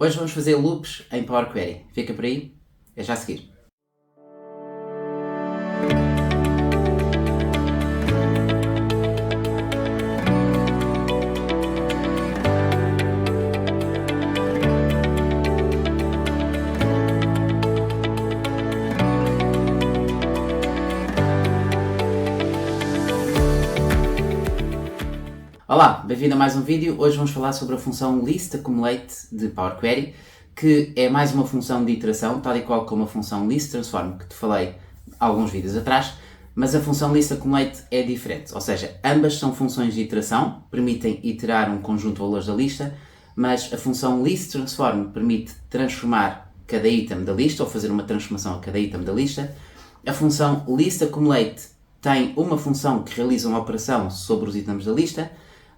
Hoje vamos fazer loops em Power Query. Fica por aí, é já a seguir. Olá, bem-vindo a mais um vídeo. Hoje vamos falar sobre a função listAccumulate de Power Query, que é mais uma função de iteração, tal e qual como a função listTransform que te falei há alguns vídeos atrás, mas a função listAccumulate é diferente, ou seja, ambas são funções de iteração, permitem iterar um conjunto de valores da lista, mas a função listTransform permite transformar cada item da lista, ou fazer uma transformação a cada item da lista. A função listAccumulate tem uma função que realiza uma operação sobre os itens da lista,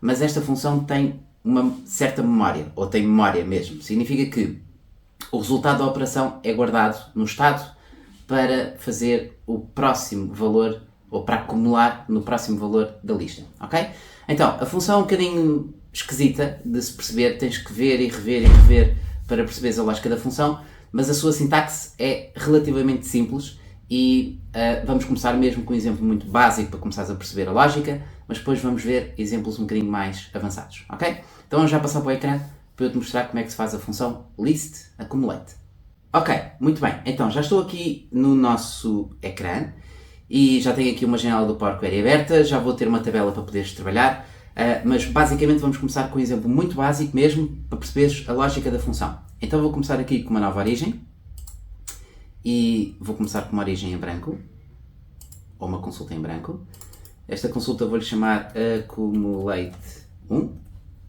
mas esta função tem uma certa memória, ou tem memória mesmo. Significa que o resultado da operação é guardado no estado para fazer o próximo valor, ou para acumular no próximo valor da lista, ok? Então, a função é um bocadinho esquisita de se perceber, tens que ver e rever para perceberes a lógica da função, mas a sua sintaxe é relativamente simples e vamos começar mesmo com um exemplo muito básico para começares a perceber a lógica, mas depois vamos ver exemplos um bocadinho mais avançados, ok? Então vamos já passar para o ecrã para eu te mostrar como é que se faz a função listAccumulate. Ok, muito bem, então já estou aqui no nosso ecrã e já tenho aqui uma janela do Power Query aberta, já vou ter uma tabela para poderes trabalhar, mas basicamente vamos começar com um exemplo muito básico mesmo para perceberes a lógica da função. Então vou começar aqui com uma nova origem e vou começar com uma origem em branco, ou uma consulta em branco. Esta consulta vou-lhe chamar Accumulate1,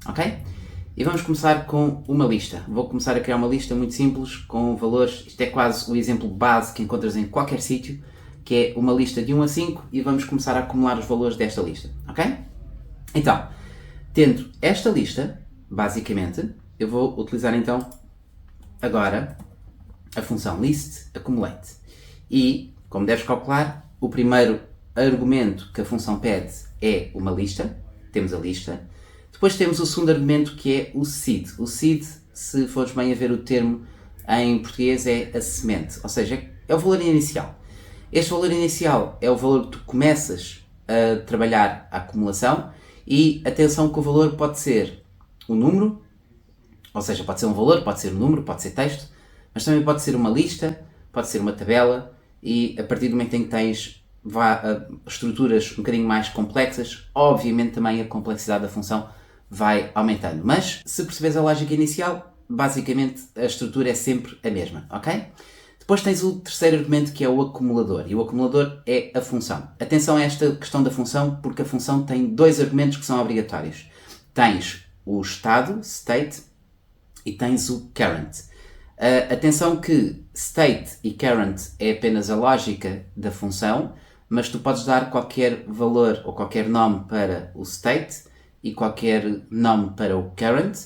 ok? E vamos começar com uma lista. Vou começar a criar uma lista muito simples, com valores, isto é quase o exemplo base que encontras em qualquer sítio, que é uma lista de 1 a 5, e vamos começar a acumular os valores desta lista, ok? Então, tendo esta lista, basicamente, eu vou utilizar então, agora, a função listAccumulate. E, como deves calcular, o primeiro argumento que a função pede é uma lista, temos a lista. Depois temos o segundo argumento, que é o seed. O seed, se fores bem a ver o termo em português, é a semente, ou seja, é o valor inicial. Este valor inicial é o valor que tu começas a trabalhar a acumulação, e atenção que o valor pode ser um número, ou seja, pode ser um valor, pode ser um número, pode ser texto, mas também pode ser uma lista, pode ser uma tabela, e a partir do momento em que tens estruturas um bocadinho mais complexas, obviamente também a complexidade da função vai aumentando. Mas, se percebes a lógica inicial, basicamente a estrutura é sempre a mesma, ok? Depois tens o terceiro argumento, que é o acumulador, e o acumulador é a função. Atenção a esta questão da função, porque a função tem dois argumentos que são obrigatórios. Tens o estado, state, e tens o current. Atenção que state e current é apenas a lógica da função, mas tu podes dar qualquer valor ou qualquer nome para o state e qualquer nome para o current,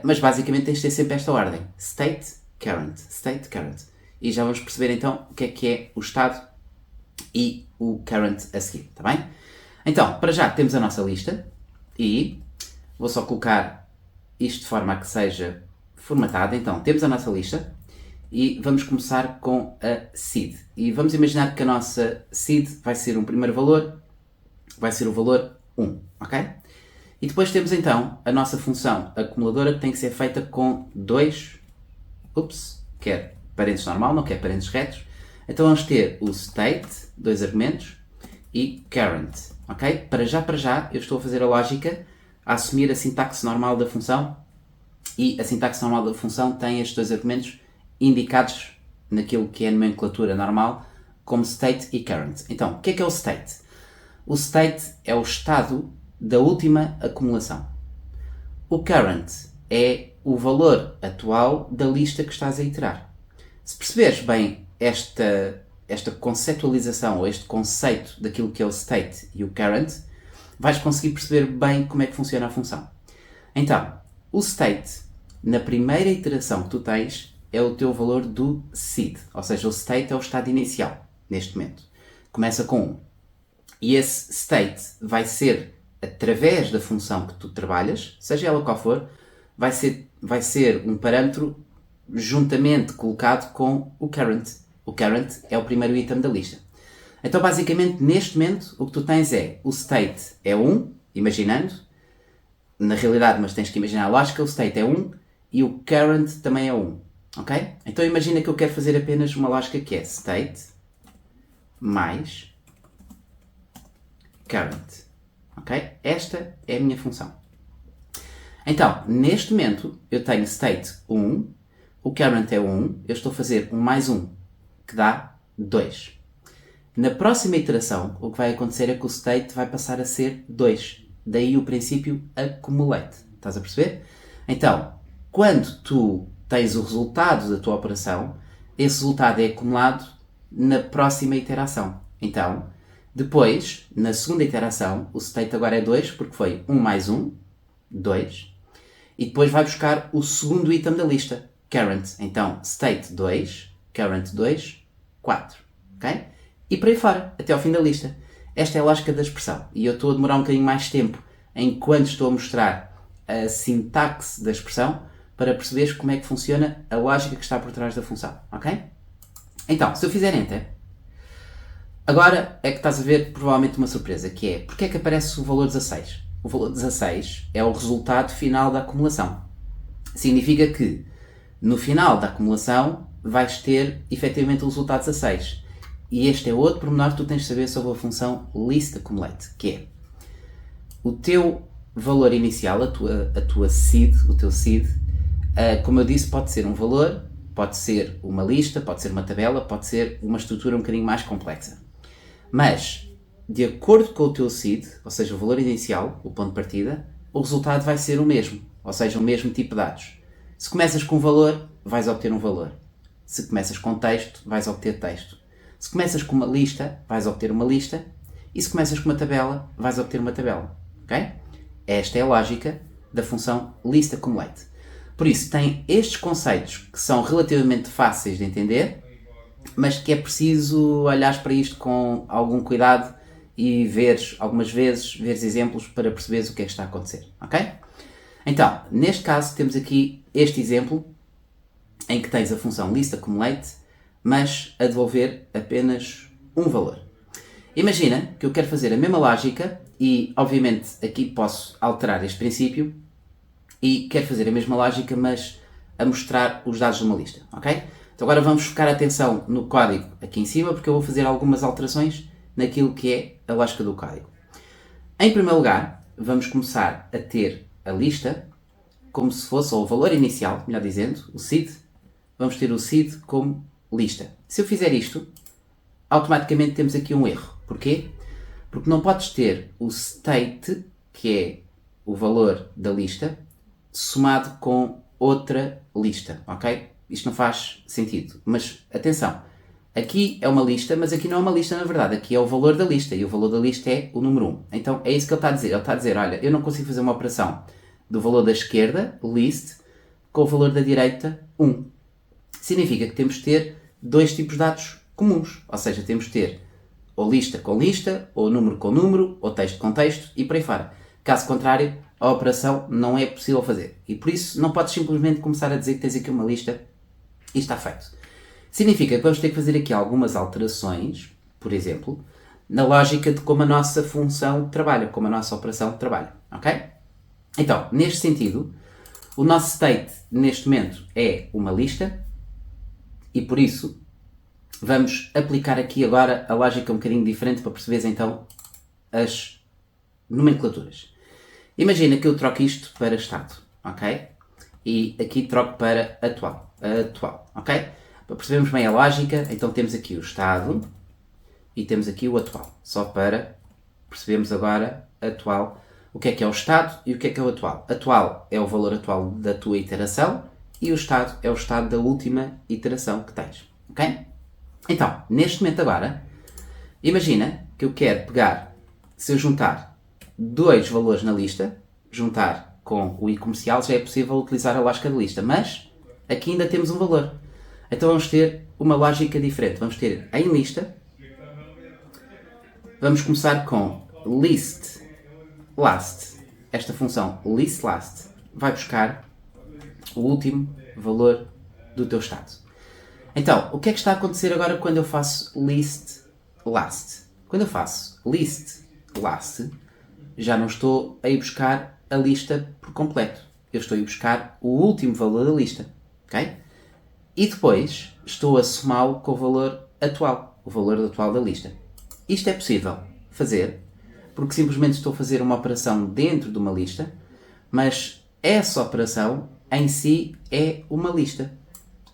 mas basicamente tens de ter sempre esta ordem: state, current, state, current. E já vamos perceber então o que é o estado e o current a seguir, está bem? Então, para já temos a nossa lista e vou só colocar isto de forma a que seja formatada. Então, temos a nossa lista e vamos começar com a seed. E vamos imaginar que a nossa seed vai ser um primeiro valor, vai ser o valor 1, ok? E depois temos então a nossa função acumuladora, que tem que ser feita com quer parênteses normal, não quer parênteses retos. Então vamos ter o state, dois argumentos, e current, ok? Para já, eu estou a fazer a lógica, a assumir a sintaxe normal da função, e a sintaxe normal da função tem estes dois argumentos indicados naquilo que é a nomenclatura normal como state e current. Então, o que é o state? O state é o estado da última acumulação. O current é o valor atual da lista que estás a iterar. Se perceberes bem esta conceptualização, ou este conceito daquilo que é o state e o current, vais conseguir perceber bem como é que funciona a função. Então, o state, na primeira iteração que tu tens, é o teu valor do seed, ou seja, o state é o estado inicial, neste momento. Começa com 1. E esse state vai ser, através da função que tu trabalhas, seja ela qual for, vai vai ser um parâmetro juntamente colocado com o current. O current é o primeiro item da lista. Então, basicamente, neste momento, o que tu tens é o state é 1, imaginando, na realidade, mas tens que imaginar a lógica, o state é 1 e o current também é 1. Ok? Então, imagina que eu quero fazer apenas uma lógica que é state mais current. Ok? Esta é a minha função. Então, neste momento, eu tenho state 1, o current é 1, eu estou a fazer 1 mais 1, que dá 2. Na próxima iteração, o que vai acontecer é que o state vai passar a ser 2. Daí o princípio accumulate. Estás a perceber? Então, quando tu tens o resultado da tua operação, esse resultado é acumulado na próxima iteração. Então, depois, na segunda iteração, o state agora é 2, porque foi 1 mais 1, 2. E depois vai buscar o segundo item da lista, current. Então, state 2, current 2, 4. Ok? E por aí fora, até ao fim da lista. Esta é a lógica da expressão. E eu estou a demorar um bocadinho mais tempo enquanto estou a mostrar a sintaxe da expressão para perceberes como é que funciona a lógica que está por trás da função. Ok? Então, se eu fizer Enter, agora é que estás a ver provavelmente uma surpresa, que é, porque é que aparece o valor 16? O valor 16 é o resultado final da acumulação. Significa que no final da acumulação vais ter efetivamente o resultado 16. E este é outro pormenor que tu tens de saber sobre a função listAccumulate, que é o teu valor inicial, a tua seed, o teu seed, como eu disse, pode ser um valor, pode ser uma lista, pode ser uma tabela, pode ser uma estrutura um bocadinho mais complexa. Mas, de acordo com o teu seed, ou seja, o valor inicial, o ponto de partida, o resultado vai ser o mesmo, ou seja, o mesmo tipo de dados. Se começas com um valor, vais obter um valor. Se começas com texto, vais obter texto. Se começas com uma lista, vais obter uma lista. E se começas com uma tabela, vais obter uma tabela. Ok? Esta é a lógica da função listAccumulate. Por isso, tem estes conceitos que são relativamente fáceis de entender, mas que é preciso olhares para isto com algum cuidado e veres algumas vezes, veres exemplos para perceberes o que é que está a acontecer. Ok? Então, neste caso, temos aqui este exemplo em que tens a função listAccumulate, mas a devolver apenas um valor. Imagina que eu quero fazer a mesma lógica e, obviamente, aqui posso alterar este princípio e quero fazer a mesma lógica, mas a mostrar os dados de uma lista, ok? Então agora vamos focar a atenção no código aqui em cima, porque eu vou fazer algumas alterações naquilo que é a lógica do código. Em primeiro lugar, vamos começar a ter a lista como se fosse, ou o valor inicial, melhor dizendo, o seed, vamos ter o seed como lista. Se eu fizer isto, automaticamente temos aqui um erro. Porquê? Porque não podes ter o state, que é o valor da lista, somado com outra lista, ok? Isto não faz sentido. Mas, atenção, aqui é uma lista, mas aqui não é uma lista na verdade. Aqui é o valor da lista, e o valor da lista é o número 1. Então, é isso que ele está a dizer. Ele está a dizer, olha, eu não consigo fazer uma operação do valor da esquerda, list, com o valor da direita, 1. Significa que temos de ter dois tipos de dados comuns. Ou seja, temos de ter ou lista com lista, ou número com número, ou texto com texto, e por aí fora. Caso contrário, a operação não é possível fazer. E por isso não podes simplesmente começar a dizer que tens aqui uma lista e está feito. Significa que vamos ter que fazer aqui algumas alterações, por exemplo, na lógica de como a nossa função trabalha, como a nossa operação trabalha. Ok? Então, neste sentido, o nosso state neste momento é uma lista e por isso vamos aplicar aqui agora a lógica um bocadinho diferente para perceberes então as nomenclaturas. Imagina que eu troco isto para estado, ok? E aqui troco para atual, ok? Para percebermos bem a lógica, então temos aqui o estado e temos aqui o atual. Só para percebermos agora atual, o que é o estado e o que é o atual. Atual é o valor atual da tua iteração e o estado é o estado da última iteração que tens, ok? Então, neste momento agora, imagina que eu quero pegar, se eu juntar dois valores na lista, juntar com o i comercial, já é possível utilizar a lógica de lista, mas aqui ainda temos um valor. Então vamos ter uma lógica diferente. Vamos ter em lista, vamos começar com list last. Esta função list last vai buscar o último valor do teu estado. Então, o que é que está a acontecer agora quando eu faço list last? Quando eu faço list last, já não estou a ir buscar a lista por completo. Eu estou a ir buscar o último valor da lista. Ok? E depois estou a somá-lo com o valor atual da lista. Isto é possível fazer porque simplesmente estou a fazer uma operação dentro de uma lista, mas essa operação em si é uma lista.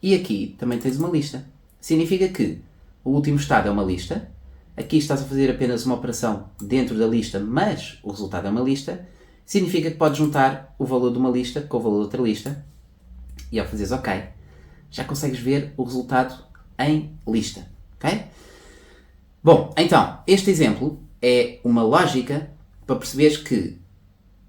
E aqui também tens uma lista. Significa que o último estado é uma lista, aqui estás a fazer apenas uma operação dentro da lista, mas o resultado é uma lista, significa que podes juntar o valor de uma lista com o valor de outra lista, e ao fazeres OK, já consegues ver o resultado em lista. Ok? Bom, então, este exemplo é uma lógica para perceberes que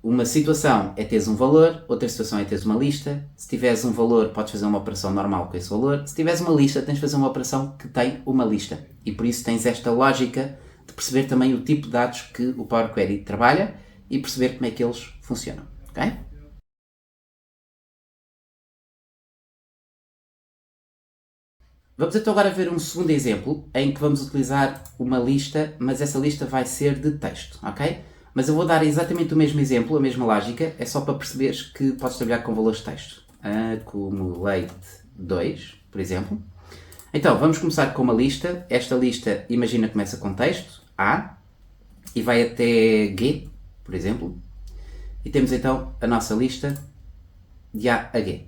uma situação é teres um valor, outra situação é teres uma lista. Se tiveres um valor, podes fazer uma operação normal com esse valor. Se tiveres uma lista, tens de fazer uma operação que tem uma lista. E por isso tens esta lógica de perceber também o tipo de dados que o Power Query trabalha e perceber como é que eles funcionam. Ok? Vamos então agora ver um segundo exemplo em que vamos utilizar uma lista, mas essa lista vai ser de texto, ok? Mas eu vou dar exatamente o mesmo exemplo, a mesma lógica, é só para perceberes que podes trabalhar com valores de texto. Accumulate 2, por exemplo. Então, vamos começar com uma lista. Esta lista, imagina, começa com texto, A, e vai até G, por exemplo. E temos então a nossa lista de A a G.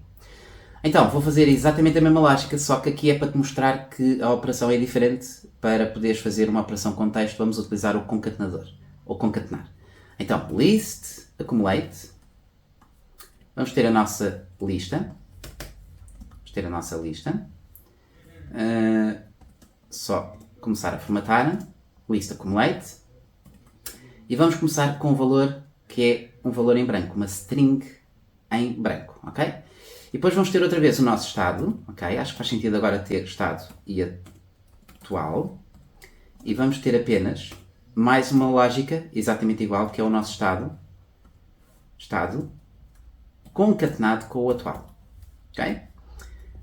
Então, vou fazer exatamente a mesma lógica, só que aqui é para te mostrar que a operação é diferente. Para poderes fazer uma operação com texto, vamos utilizar o concatenador, ou concatenar. Então, list, accumulate. Vamos ter a nossa lista. Só começar a formatar. List, accumulate. E vamos começar com um valor que é um valor em branco, uma string em branco, ok? E depois vamos ter outra vez o nosso estado, ok? Acho que faz sentido agora ter estado e atual. E vamos ter apenas mais uma lógica exatamente igual, que é o nosso estado concatenado com o atual, ok?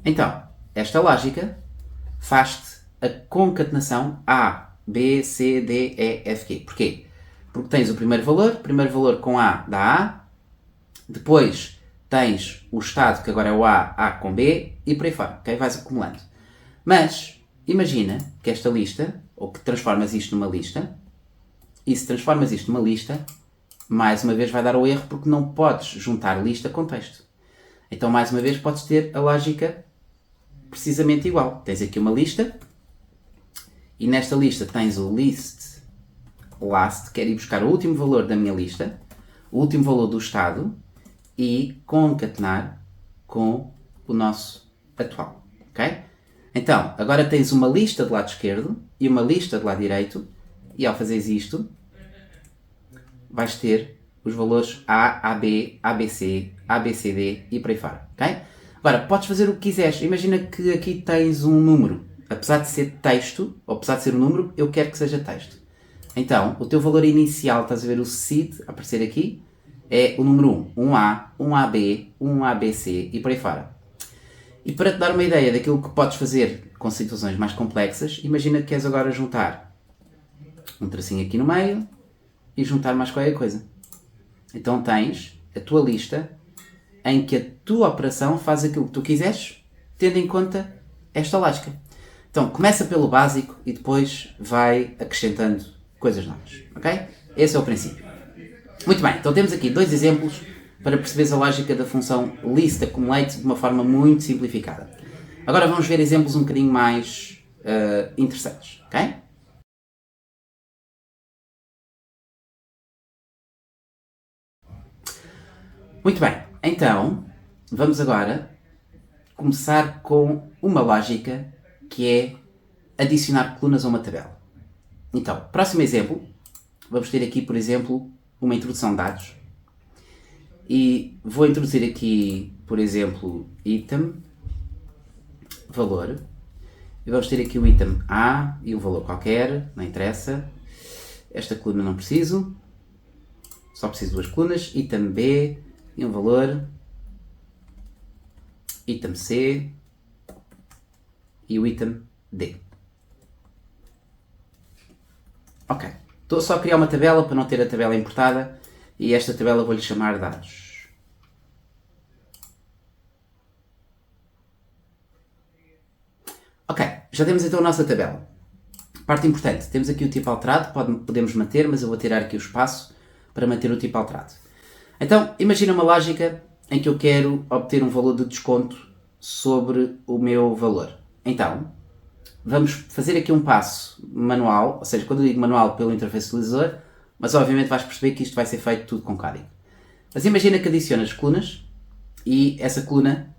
Então, esta lógica faz-te a concatenação A, B, C, D, E, F, G. Porquê? Porque tens o primeiro valor com A dá A, depois tens o estado, que agora é o A com B, e por aí fora, ok? Vais acumulando. Mas, imagina que esta lista, ou que transformas isto numa lista, e se transformas isto numa lista, mais uma vez vai dar o erro porque não podes juntar lista com texto. Então, mais uma vez, podes ter a lógica precisamente igual. Tens aqui uma lista, e nesta lista tens o list last, que é ir buscar o último valor da minha lista, o último valor do estado, e concatenar com o nosso atual, ok? Então, agora tens uma lista do lado esquerdo e uma lista do lado direito, e ao fazeres isto, vais ter os valores A, AB, ABC, ABCD e por aí fora, ok? Agora, podes fazer o que quiseres. Imagina que aqui tens um número. Apesar de ser texto, ou apesar de ser um número, eu quero que seja texto. Então, o teu valor inicial, estás a ver o seed a aparecer aqui, é o número 1, 1A, 1AB, 1ABC e por aí fora. E para te dar uma ideia daquilo que podes fazer com situações mais complexas, imagina que queres agora juntar um tracinho aqui no meio e juntar mais qualquer coisa. Então tens a tua lista em que a tua operação faz aquilo que tu quiseres, tendo em conta esta lógica. Então começa pelo básico e depois vai acrescentando coisas novas, ok? Esse é o princípio. Muito bem, então temos aqui dois exemplos para perceberes a lógica da função list accumulate de uma forma muito simplificada. Agora vamos ver exemplos um bocadinho mais interessantes, ok? Muito bem, então vamos agora começar com uma lógica que é adicionar colunas a uma tabela. Então, próximo exemplo, vamos ter aqui, por exemplo, uma introdução de dados. E vou introduzir aqui, por exemplo, item, valor. E vamos ter aqui o item A e um valor qualquer, não interessa. Esta coluna não preciso. Só preciso de duas colunas. Item B e um valor. item C e o item D. Ok, estou só a criar uma tabela para não ter a tabela importada e esta tabela vou-lhe chamar dados. Ok, já temos então a nossa tabela. Parte importante, temos aqui o tipo alterado, podemos manter, mas eu vou tirar aqui o espaço para manter o tipo alterado. Então, imagina uma lógica em que eu quero obter um valor de desconto sobre o meu valor. Então, vamos fazer aqui um passo manual, ou seja, quando eu digo manual pelo interface utilizador, mas obviamente vais perceber que isto vai ser feito tudo com código. Mas imagina que adicionas colunas e essa coluna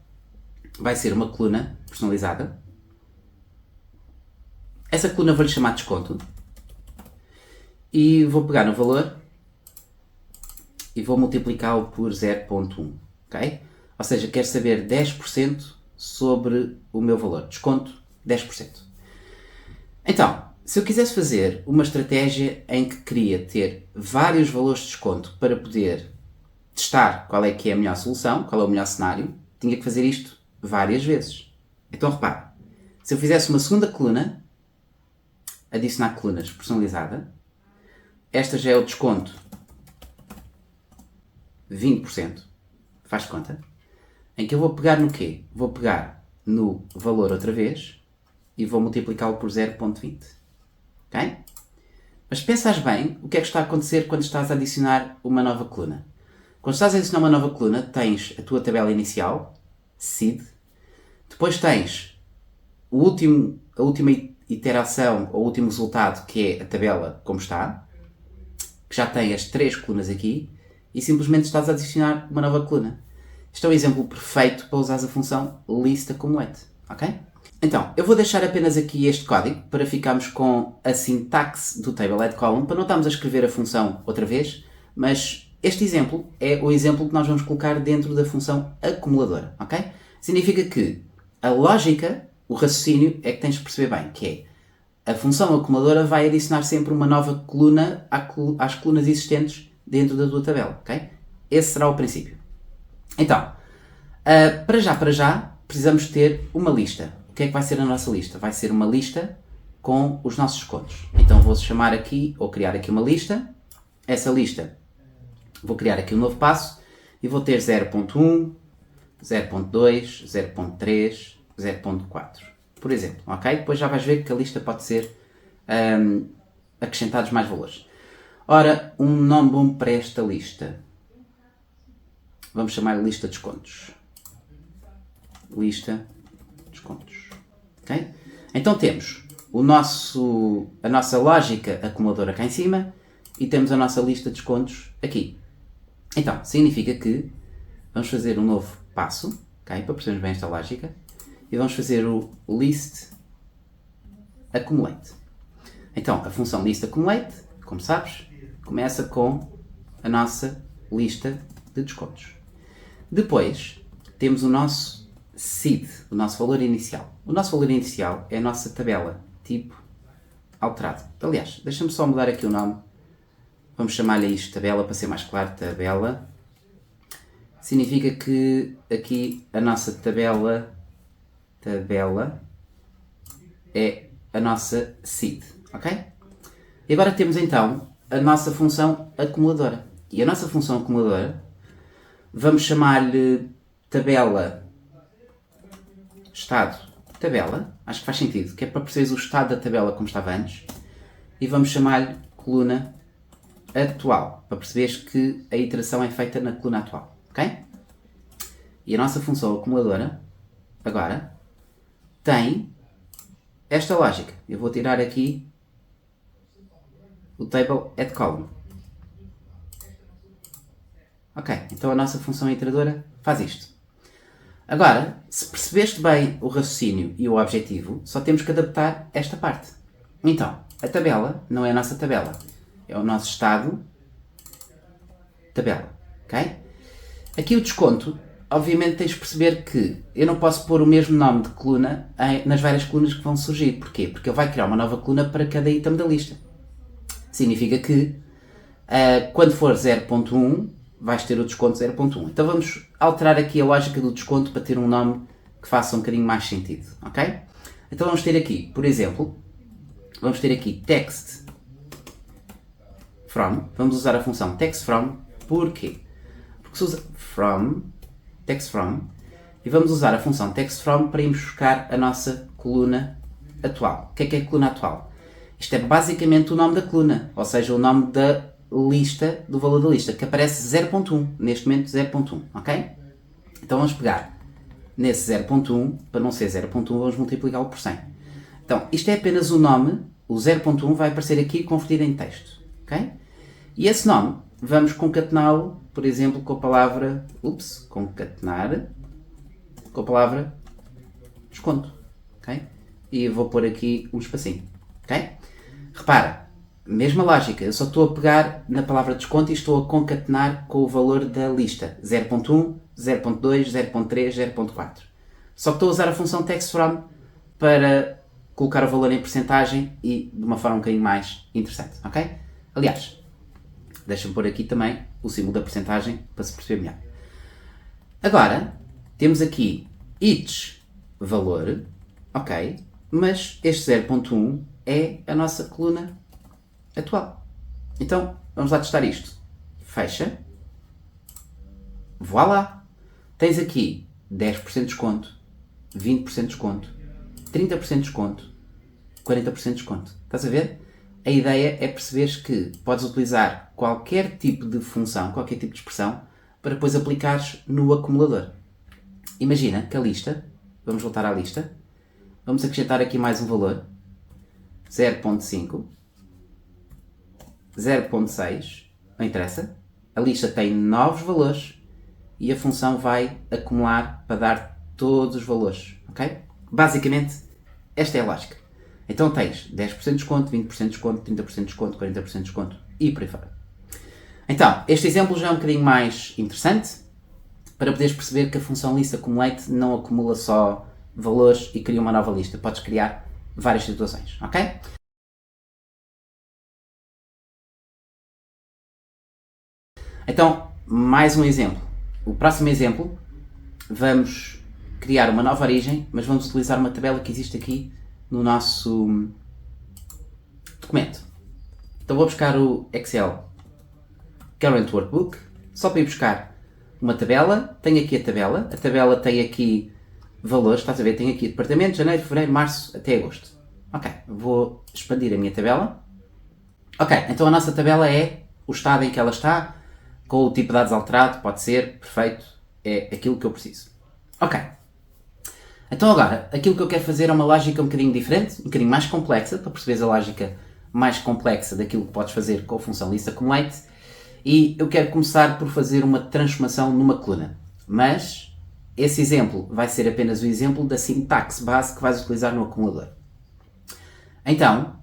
vai ser uma coluna personalizada. Essa coluna vou-lhe chamar desconto e vou pegar no valor e vou multiplicá-lo por 0.1, ok? Ou seja, quero saber 10% sobre o meu valor. Desconto 10%. Então, se eu quisesse fazer uma estratégia em que queria ter vários valores de desconto para poder testar qual é que é a melhor solução, qual é o melhor cenário, tinha que fazer isto várias vezes. Então repare, se eu fizesse uma segunda coluna, adicionar colunas personalizada, esta já é o desconto 20%, faz de conta, em que eu vou pegar no quê? Vou pegar no valor outra vez e vou multiplicá-lo por 0.20. Ok? Mas pensas bem o que é que está a acontecer quando estás a adicionar uma nova coluna. Quando estás a adicionar uma nova coluna, tens a tua tabela inicial, seed, depois tens a última iteração, ou o último resultado, que é a tabela como está, que já tem as 3 colunas aqui, e simplesmente estás a adicionar uma nova coluna. Este é um exemplo perfeito para usar a função listAccumulate, ok? Então, eu vou deixar apenas aqui este código para ficarmos com a sintaxe do TableAddColumn, para não estarmos a escrever a função outra vez, mas este exemplo é o exemplo que nós vamos colocar dentro da função acumuladora, ok? Significa que a lógica, o raciocínio, é que tens de perceber bem, que é a função acumuladora vai adicionar sempre uma nova coluna às colunas existentes dentro da tua tabela, ok? Esse será o princípio. Então, para já, precisamos ter uma lista. O que é que vai ser a nossa lista? Vai ser uma lista com os nossos descontos. Então vou chamar aqui, ou criar aqui uma lista. Essa lista, vou criar aqui um novo passo e vou ter 0.1, 0.2, 0.3, 0.4, por exemplo, ok? Depois já vais ver que a lista pode ser acrescentados mais valores. Ora, um nome bom para esta lista. Vamos chamar lista descontos. Lista descontos. Ok? Então temos a nossa lógica acumuladora cá em cima e temos a nossa lista de descontos aqui. Então, significa que vamos fazer um novo passo, ok? Para percebermos bem esta lógica, e vamos fazer o listAccumulate. Então, a função listAccumulate, como sabes, começa com a nossa lista de descontos. Depois, temos o nosso seed, o nosso valor inicial. O nosso valor inicial é a nossa tabela, tipo alterado. Aliás, deixa-me só mudar aqui o nome. Vamos chamar-lhe isto tabela, para ser mais claro, tabela. Significa que aqui a nossa tabela é a nossa seed, ok? E agora temos então a nossa função acumuladora. E a nossa função acumuladora, vamos chamar-lhe tabela estado tabela, acho que faz sentido, que é para perceberes o estado da tabela como estava antes, e vamos chamar-lhe coluna atual, para perceberes que a iteração é feita na coluna atual, ok? E a nossa função acumuladora, agora, tem esta lógica. Eu vou tirar aqui o TableAddColumn. Ok, então a nossa função iteradora faz isto. Agora, se percebeste bem o raciocínio e o objetivo, só temos que adaptar esta parte. Então, a tabela não é a nossa tabela, é o nosso estado tabela, ok? Aqui o desconto, obviamente tens de perceber que eu não posso pôr o mesmo nome de coluna nas várias colunas que vão surgir. Porquê? Porque ele vai criar uma nova coluna para cada item da lista. Significa que quando for 0.1 vais ter o desconto 0.1. Então vamos alterar aqui a lógica do desconto para ter um nome que faça um bocadinho mais sentido, ok? Então vamos ter aqui, por exemplo, vamos ter aqui text from, vamos usar a função text from, porquê? Porque se usa from, text from, e vamos usar a função text from para irmos buscar a nossa coluna atual. O que é a coluna atual? Isto é basicamente o nome da coluna, ou seja, o nome da lista, do valor da lista, que aparece 0.1, neste momento 0.1, ok? Então vamos pegar nesse 0.1, para não ser 0.1 vamos multiplicá-lo por 100. Então isto é apenas o nome, o 0.1 vai aparecer aqui convertido em texto, ok? E esse nome vamos concatená-lo, por exemplo, com a palavra, concatenar com a palavra desconto, ok? E vou pôr aqui um espacinho, ok? Repara, mesma lógica, eu só estou a pegar na palavra desconto e estou a concatenar com o valor da lista, 0.1, 0.2, 0.3, 0.4. Só que estou a usar a função textFrom para colocar o valor em percentagem e de uma forma um bocadinho mais interessante, ok? Aliás, deixa-me pôr aqui também o símbolo da percentagem para se perceber melhor. Agora, temos aqui each valor, ok, mas este 0.1 é a nossa coluna atual. Então, vamos lá testar isto. Fecha. Voilá! Tens aqui 10% de desconto, 20% de desconto, 30% de desconto, 40% de desconto. Estás a ver? A ideia é perceberes que podes utilizar qualquer tipo de função, qualquer tipo de expressão, para depois aplicares no acumulador. Imagina que a lista, vamos voltar à lista, vamos acrescentar aqui mais um valor, 0.5, 0.6, não interessa, a lista tem novos valores e a função vai acumular para dar todos os valores, ok? Basicamente, esta é a lógica. Então tens 10% de desconto, 20% de desconto, 30% de desconto, 40% de desconto e por aí fora. Então, este exemplo já é um bocadinho mais interessante para poderes perceber que a função listAccumulate não acumula só valores e cria uma nova lista. Podes criar várias situações, ok? Então, mais um exemplo. O próximo exemplo, vamos criar uma nova origem, mas vamos utilizar uma tabela que existe aqui no nosso documento. Então vou buscar o Excel Current Workbook, só para ir buscar uma tabela. Tenho aqui a tabela tem aqui valores, estás a ver? Tem aqui departamento, janeiro, fevereiro, março, até agosto. Ok, vou expandir a minha tabela. Ok, então a nossa tabela é o estado em que ela está, com o tipo de dados alterado, pode ser, perfeito, é aquilo que eu preciso. Ok. Então agora, aquilo que eu quero fazer é uma lógica um bocadinho diferente, um bocadinho mais complexa, para perceberes a lógica mais complexa daquilo que podes fazer com a função listAccumulate, e eu quero começar por fazer uma transformação numa coluna. Mas esse exemplo vai ser apenas o exemplo da sintaxe base que vais utilizar no acumulador. Então,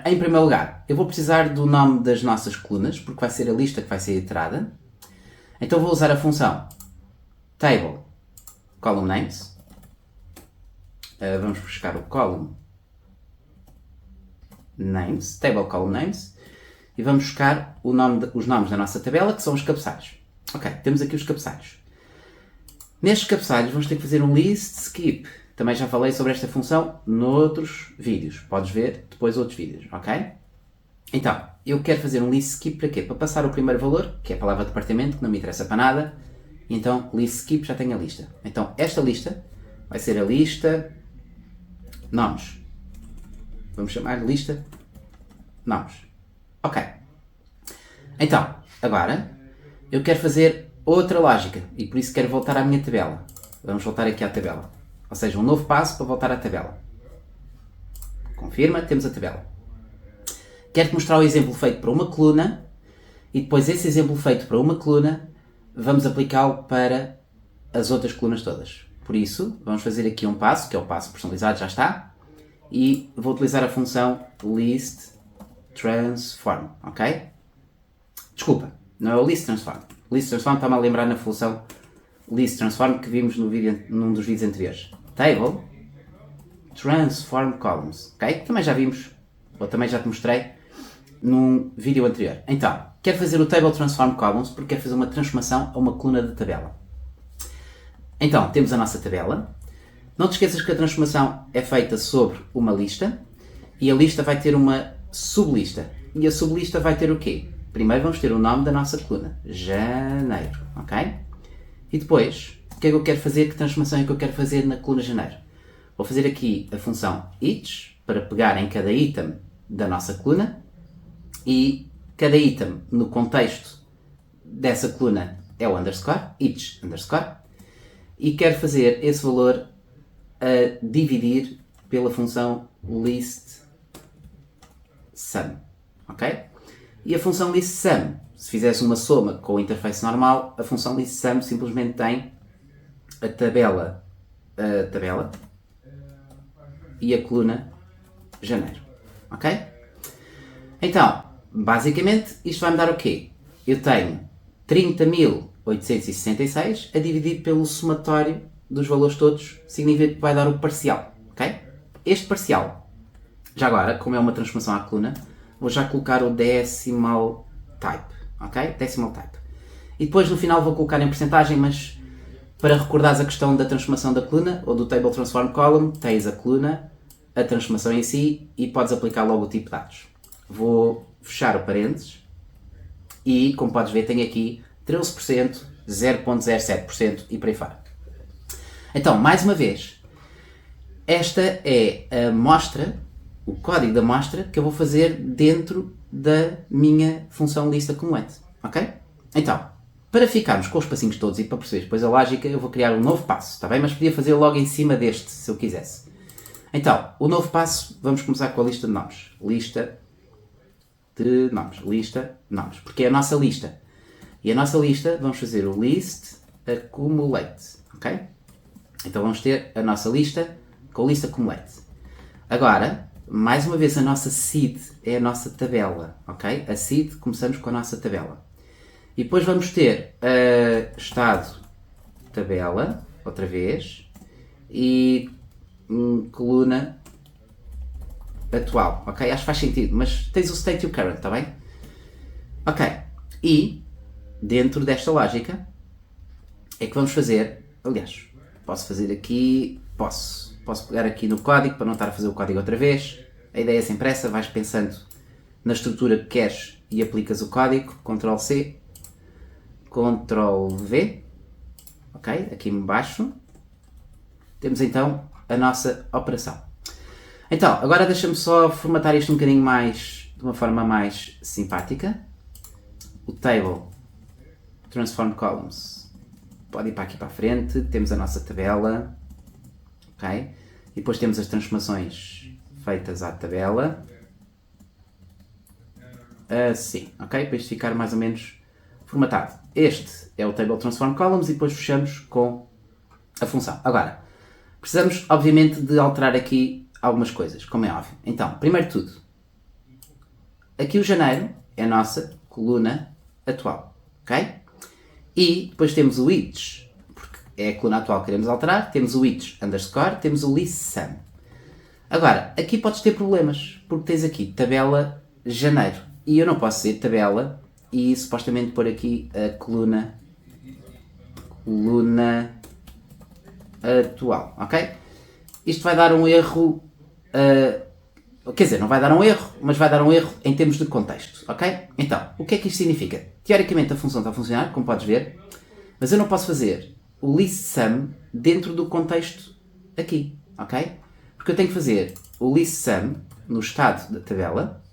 em primeiro lugar, eu vou precisar do nome das nossas colunas, porque vai ser a lista que vai ser iterada. Então vou usar a função table column names. Vamos buscar o column names, table column names, e vamos buscar os nomes da nossa tabela, que são os cabeçalhos. Ok, temos aqui os cabeçalhos. Nestes cabeçalhos vamos ter que fazer um list skip. Também já falei sobre esta função noutros vídeos. Podes ver depois outros vídeos, ok? Então, eu quero fazer um list skip para quê? Para passar o primeiro valor, que é a palavra departamento, que não me interessa para nada. Então, list skip já tem a lista. Então, esta lista vai ser a lista nomes. Vamos chamar de lista nomes. Ok. Então, agora, eu quero fazer outra lógica e por isso quero voltar à minha tabela. Vamos voltar aqui à tabela. Ou seja, um novo passo para voltar à tabela. Confirma, temos a tabela. Quero-te mostrar o exemplo feito para uma coluna e depois esse exemplo feito para uma coluna vamos aplicá-lo para as outras colunas todas. Por isso, vamos fazer aqui um passo, que é o passo personalizado, já está. E vou utilizar a função listTransform, ok? Desculpa, não é o listTransform. ListTransform está-me a lembrar na função listTransform que vimos num dos vídeos anteriores. Table Transform Columns, ok? Também já vimos, ou também já te mostrei num vídeo anterior. Então, quero fazer o Table Transform Columns porque quero fazer uma transformação a uma coluna de tabela. Então, temos a nossa tabela. Não te esqueças que a transformação é feita sobre uma lista e a lista vai ter uma sublista. E a sublista vai ter o quê? Primeiro vamos ter o nome da nossa coluna, janeiro, ok? E depois, o que é que eu quero fazer? Que transformação é que eu quero fazer na coluna janeiro? Vou fazer aqui a função each para pegar em cada item da nossa coluna e cada item no contexto dessa coluna é o underscore, each underscore, e quero fazer esse valor a dividir pela função list sum, ok? E a função list sum, se fizesse uma soma com a interface normal, a função list sum simplesmente tem a tabela e a coluna janeiro, ok? Então, basicamente, isto vai-me dar o quê? Eu tenho 30.866 a dividir pelo somatório dos valores todos, significa que vai dar o parcial, ok? Este parcial, já agora, como é uma transformação à coluna, vou já colocar o decimal type, ok? Decimal type. E depois no final vou colocar em percentagem, mas para recordares a questão da transformação da coluna, ou do Table Transform Column, tens a coluna, a transformação em si, e podes aplicar logo o tipo de dados. Vou fechar o parênteses, e como podes ver tenho aqui 13%, 0.07% e por aí fora. Então, mais uma vez, esta é a amostra, o código da amostra que eu vou fazer dentro da minha função list acumulate, ok? Então, para ficarmos com os passinhos todos e para perceber depois a lógica, eu vou criar um novo passo, está bem? Mas podia fazer logo em cima deste, se eu quisesse. Então, o novo passo, vamos começar com a lista de nomes. Lista de nomes, porque é a nossa lista. E a nossa lista, vamos fazer o list accumulate, ok? Então vamos ter a nossa lista com o list accumulate. Agora, mais uma vez, a nossa seed é a nossa tabela, ok? A seed, começamos com a nossa tabela. E depois vamos ter estado tabela, outra vez, e coluna atual, ok? Acho que faz sentido, mas tens o state e o current, está bem? Ok, e dentro desta lógica é que vamos fazer, aliás, posso fazer aqui, posso pegar aqui no código para não estar a fazer o código outra vez. A ideia é sempre essa, vais pensando na estrutura que queres e aplicas o código, Ctrl C, Ctrl V, ok? Aqui embaixo temos então a nossa operação. Então, agora deixa-me só formatar isto um bocadinho mais, de uma forma mais simpática. O Table Transform Columns pode ir para aqui para a frente, temos a nossa tabela, ok? E depois temos as transformações feitas à tabela, assim, ok? Para isto ficar mais ou menos formatado. Este é o Table Transform Columns e depois fechamos com a função. Agora, precisamos obviamente de alterar aqui algumas coisas, como é óbvio. Então, primeiro de tudo, aqui o janeiro é a nossa coluna atual, ok? E depois temos o each, porque é a coluna atual que queremos alterar, temos o each underscore, temos o list sum. Agora, aqui podes ter problemas, porque tens aqui tabela janeiro, e eu não posso dizer tabela e supostamente pôr aqui a coluna atual, ok? Isto vai dar um erro, quer dizer, não vai dar um erro, mas vai dar um erro em termos de contexto, ok? Então, o que é que isto significa? Teoricamente a função está a funcionar, como podes ver, mas eu não posso fazer o list sum dentro do contexto aqui, ok? Porque eu tenho que fazer o list sum no estado da tabela,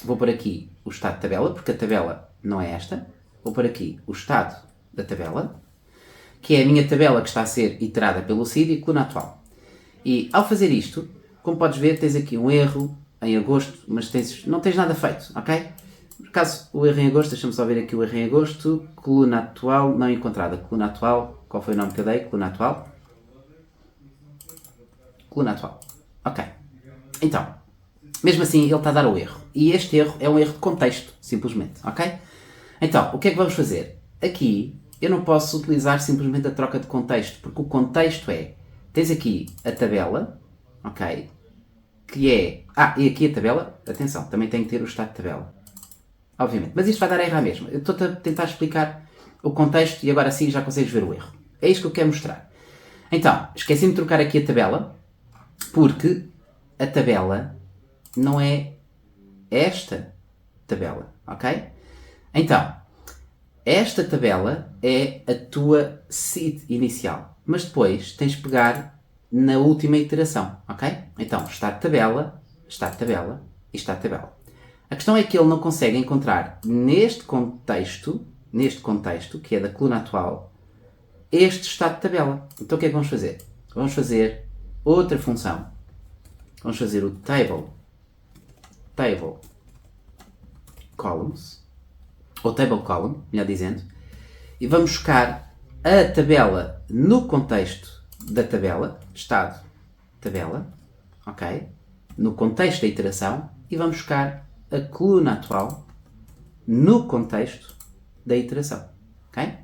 vou pôr aqui o estado de tabela, porque a tabela não é esta, vou pôr aqui o estado da tabela, que é a minha tabela que está a ser iterada pelo seed e coluna atual. E ao fazer isto, como podes ver, tens aqui um erro em agosto, mas não tens nada feito, ok? Por acaso, o erro em agosto, deixa-me só ver aqui o erro em agosto, coluna atual não encontrada. Coluna atual, qual foi o nome que eu dei? Coluna atual. Coluna atual. Ok. Então, mesmo assim, ele está a dar o erro. E este erro é um erro de contexto, simplesmente, ok? Então, o que é que vamos fazer? Aqui, eu não posso utilizar simplesmente a troca de contexto, porque o contexto é, tens aqui a tabela, ok? Que é, e aqui a tabela, atenção, também tem que ter o estado de tabela. Obviamente, mas isto vai dar erro à mesma. Eu estou a tentar explicar o contexto e agora sim já consegues ver o erro. É isto que eu quero mostrar. Então, esqueci-me de trocar aqui a tabela, porque a tabela não é esta tabela, ok? Então, esta tabela é a tua seed inicial, mas depois tens de pegar na última iteração, ok? Então, está tabela e está tabela. A questão é que ele não consegue encontrar neste contexto, que é da coluna atual, este estado de tabela. Então o que é que vamos fazer? Vamos fazer outra função. Vamos fazer o table columns, ou table column, melhor dizendo, e vamos buscar a tabela no contexto da tabela, estado tabela, ok? No contexto da iteração, e vamos buscar a coluna atual no contexto da iteração, ok?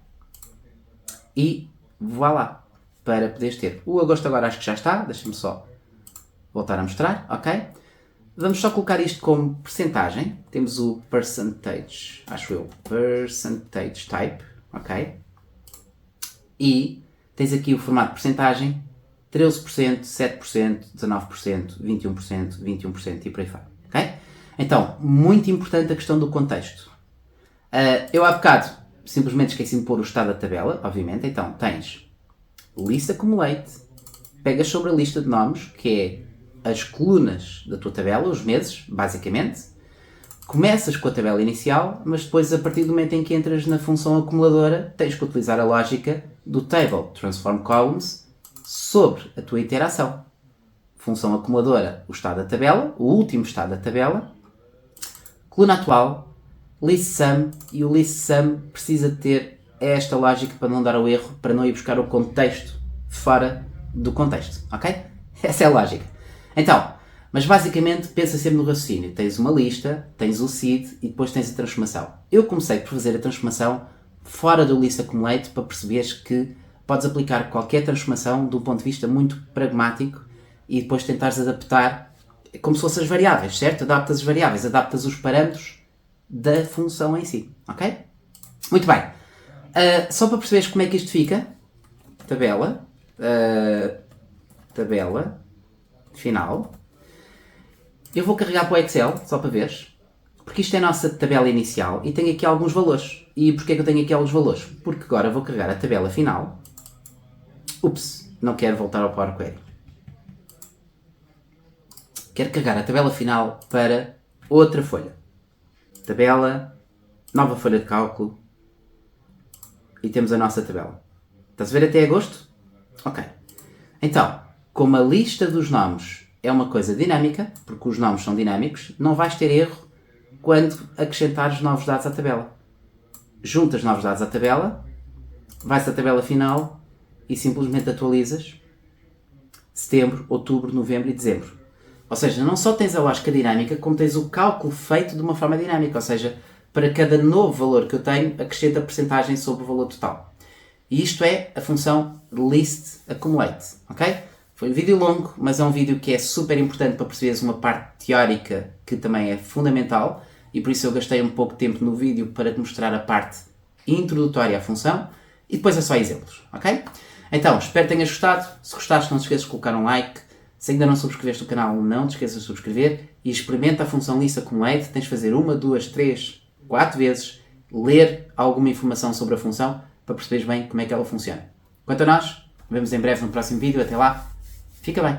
E voilá, para poderes ter. O agosto agora acho que já está, deixa-me só voltar a mostrar, ok? Vamos só colocar isto como percentagem. Temos o percentage, acho eu, percentage type, ok? E tens aqui o formato de percentagem, 13%, 7%, 19%, 21%, 21% e por aí fora, ok? Então, muito importante a questão do contexto. Eu há bocado simplesmente esqueci-me de pôr o estado da tabela, obviamente. Então, tens list accumulate, pegas sobre a lista de nomes, que é as colunas da tua tabela, os meses, basicamente. Começas com a tabela inicial, mas depois, a partir do momento em que entras na função acumuladora, tens que utilizar a lógica do table transform columns sobre a tua iteração. Função acumuladora, o estado da tabela, o último estado da tabela, coluna atual, list sum, e o list sum precisa ter esta lógica para não dar o erro, para não ir buscar o contexto fora do contexto, ok? Essa é a lógica. Então, mas basicamente pensa sempre no raciocínio. Tens uma lista, tens o seed e depois tens a transformação. Eu comecei por fazer a transformação fora do list accumulate para perceberes que podes aplicar qualquer transformação de um ponto de vista muito pragmático e depois tentares adaptar como se fossem as variáveis, certo? Adaptas as variáveis, adaptas os parâmetros da função em si, ok? Muito bem. Só para perceberes como é que isto fica, tabela final, eu vou carregar para o Excel, só para veres, porque isto é a nossa tabela inicial e tem aqui alguns valores. E porquê que eu tenho aqui alguns valores? Porque agora vou carregar a tabela final. Ups, não quero voltar ao Power Query. Quero carregar a tabela final para outra folha. Tabela, nova folha de cálculo e temos a nossa tabela. Estás a ver até agosto? Ok. Então, como a lista dos nomes é uma coisa dinâmica, porque os nomes são dinâmicos, não vais ter erro quando acrescentares novos dados à tabela. Juntas novos dados à tabela, vais à tabela final e simplesmente atualizas setembro, outubro, novembro e dezembro. Ou seja, não só tens a lógica dinâmica, como tens o cálculo feito de uma forma dinâmica. Ou seja, para cada novo valor que eu tenho, acrescenta a percentagem sobre o valor total. E isto é a função list accumulate, ok? Foi um vídeo longo, mas é um vídeo que é super importante para perceberes uma parte teórica que também é fundamental, e por isso eu gastei um pouco de tempo no vídeo para te mostrar a parte introdutória à função, e depois é só exemplos, ok? Então, espero que tenhas gostado. Se gostaste, não te esqueças de colocar um like. Se ainda não subscreveste o canal, não te esqueças de subscrever e experimenta a função list accumulate. Tens de fazer 1, 2, 3, 4 vezes, ler alguma informação sobre a função para perceberes bem como é que ela funciona. Quanto a nós, vemos em breve no próximo vídeo. Até lá, fica bem!